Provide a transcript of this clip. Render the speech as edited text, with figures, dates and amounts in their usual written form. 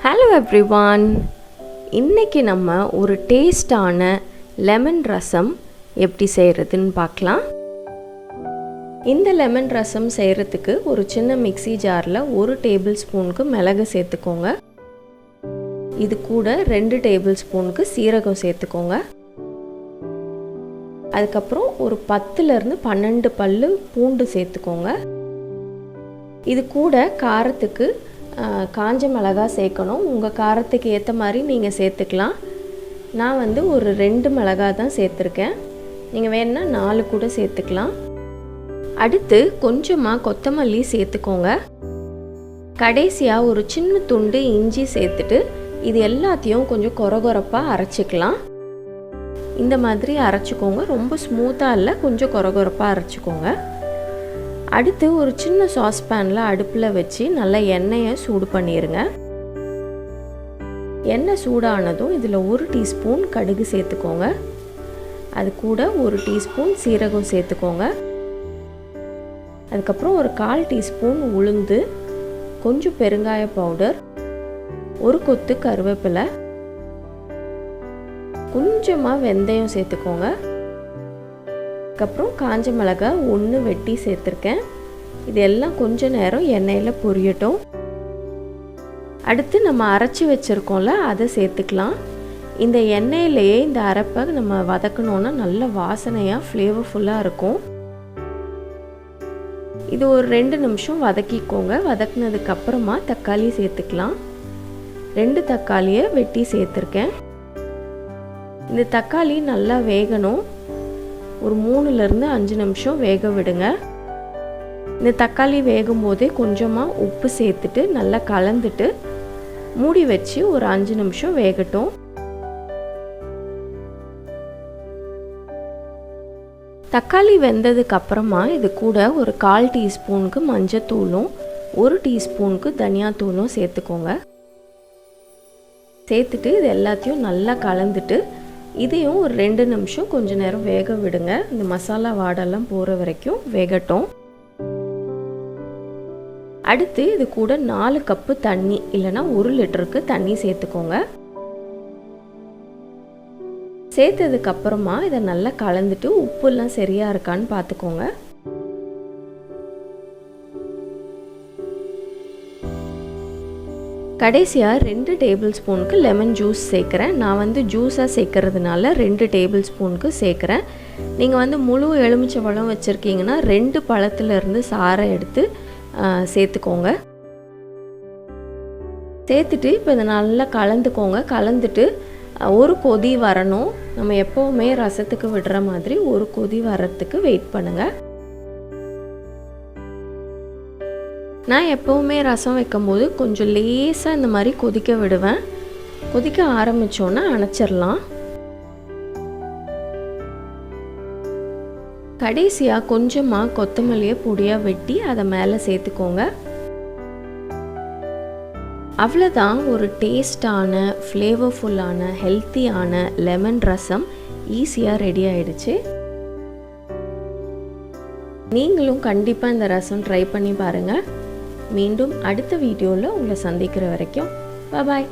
Hello everyone, இன்றைக்கி நம்ம ஒரு டேஸ்டான லெமன் ரசம் எப்படி செய்கிறதுன்னு பார்க்கலாம். இந்த லெமன் ரசம் செய்கிறதுக்கு ஒரு சின்ன மிக்ஸி ஜாரில் 1 டேபிள் ஸ்பூனுக்கு மிளகு சேர்த்துக்கோங்க. இது கூட 2 டேபிள் ஸ்பூனுக்கு சீரகம் சேர்த்துக்கோங்க. அதுக்கப்புறம் ஒரு 10லேருந்து 12 பல்லு பூண்டு சேர்த்துக்கோங்க. இது கூட காரத்துக்கு காஞ்ச மிளகா சேர்க்கணும். உங்கள் காரத்துக்கு ஏற்ற மாதிரி நீங்கள் சேர்த்துக்கலாம். நான் ஒரு 2 மிளகா தான் சேர்த்துருக்கேன். நீங்கள் வேணுன்னா 4 கூட சேர்த்துக்கலாம். அடுத்து கொஞ்சமாக கொத்தமல்லி சேர்த்துக்கோங்க. கடைசியாக ஒரு சின்ன துண்டு இஞ்சி சேர்த்துட்டு இது எல்லாத்தையும் கொஞ்சம் கொரகொரப்பாக அரைச்சிக்கலாம். இந்த மாதிரி அரைச்சிக்கோங்க. ரொம்ப ஸ்மூத்தாக இல்லை, கொஞ்சம் கொரகொரப்பாக அரைச்சிக்கோங்க. அடுத்து ஒரு சின்ன சாஸ்பேனில் அடுப்பில் வச்சு நல்லா எண்ணெயை சூடு பண்ணிடுங்க. எண்ணெய் சூடானதும் இதில் 1 டீஸ்பூன் கடுகு சேர்த்துக்கோங்க. அது கூட 1 டீஸ்பூன் சீரகம் சேர்த்துக்கோங்க. அதுக்கப்புறம் ஒரு 1/4 டீஸ்பூன் உளுந்து, கொஞ்சம் பெருங்காய பவுடர், ஒரு கொத்து கருவேப்பிலை, கொஞ்சமாக வெந்தயம் சேர்த்துக்கோங்க. அதுக்கப்புறம் காஞ்ச மிளகாய் 1 வெட்டி சேர்த்துருக்கேன். இது எல்லாம் கொஞ்ச நேரம் எண்ணெயில் பொரியட்டும். அடுத்து நம்ம அரைச்சி வச்சுருக்கோம்ல, அதை சேர்த்துக்கலாம். இந்த எண்ணெயிலேயே இந்த அரைப்பை நம்ம வதக்கணுன்னா நல்ல வாசனையாக ஃப்ளேவர்ஃபுல்லாக இருக்கும். இது ஒரு 2 நிமிஷம் வதக்கிக்கோங்க. வதக்குனதுக்கப்புறமா தக்காளி சேர்த்துக்கலாம். 2 தக்காளியை வெட்டி சேர்த்துருக்கேன். இந்த தக்காளி நல்லா வேகணும். ஒரு 3லேருந்து 5 நிமிஷம் வேக விடுங்க. இந்த தக்காளி வேகும் போதே கொஞ்சமாக உப்பு சேர்த்துட்டு நல்லா கலந்துட்டு மூடி வச்சு ஒரு 5 நிமிஷம் வேகட்டும். தக்காளி வெந்ததுக்கு அப்புறமா இது கூட ஒரு 1/4 டீஸ்பூனுக்கு மஞ்சத்தூளும் 1 டீஸ்பூனுக்கு தனியாத்தூளும் சேர்த்துக்கோங்க. சேர்த்துட்டு இது எல்லாத்தையும் நல்லா கலந்துட்டு இதையும் ஒரு 2 நிமிஷம் கொஞ்ச நேரம் வேக விடுங்க. இந்த மசாலா வாடெல்லாம் போகிற வரைக்கும் வேகட்டும். அடுத்து இது கூட 4 கப்பு தண்ணி இல்லைன்னா 1 லிட்டருக்கு தண்ணி சேர்த்துக்கோங்க. சேர்த்ததுக்கப்புறமா இதை நல்லா கலந்துட்டு உப்புலாம் சரியாக இருக்கான்னு பார்த்துக்கோங்க. கடைசியாக 2 டேபிள் ஸ்பூனுக்கு லெமன் ஜூஸ் சேர்க்குறேன். நான் ஜூஸாக சேர்க்கறதுனால 2 டேபிள் ஸ்பூனுக்கு சேர்க்குறேன். நீங்கள் முழு எலுமிச்சை பழம் வச்சுருக்கீங்கன்னா 2 பழத்துலேருந்து சாறை எடுத்து சேர்த்துக்கோங்க. சேர்த்துட்டு இப்போ இதை நல்லா கலந்துக்கோங்க. கலந்துட்டு ஒரு கொதி வரணும். நம்ம எப்போவுமே ரசத்துக்கு விடுற மாதிரி ஒரு கொதி வரத்துக்கு வெயிட் பண்ணுங்கள். நான் எப்போவுமே ரசம் வைக்கும்போது கொஞ்சம் லேசாக இந்த மாதிரி கொதிக்க விடுவேன். கொதிக்க ஆரம்பித்தோன்னா அணைச்சிடலாம். கடைசியாக கொஞ்சமாக கொத்தமல்லியை பொடியாக வெட்டி அதை மேலே சேர்த்துக்கோங்க. அவ்வளோதான், ஒரு டேஸ்டான ஃப்ளேவர்ஃபுல்லான ஹெல்த்தியான லெமன் ரசம் ஈஸியாக ரெடி ஆயிடுச்சு. நீங்களும் கண்டிப்பாக இந்த ரசம் ட்ரை பண்ணி பாருங்கள். மீண்டும் அடுத்த வீடியோவில் உங்களை சந்திக்கிற வரைக்கும் பாய்.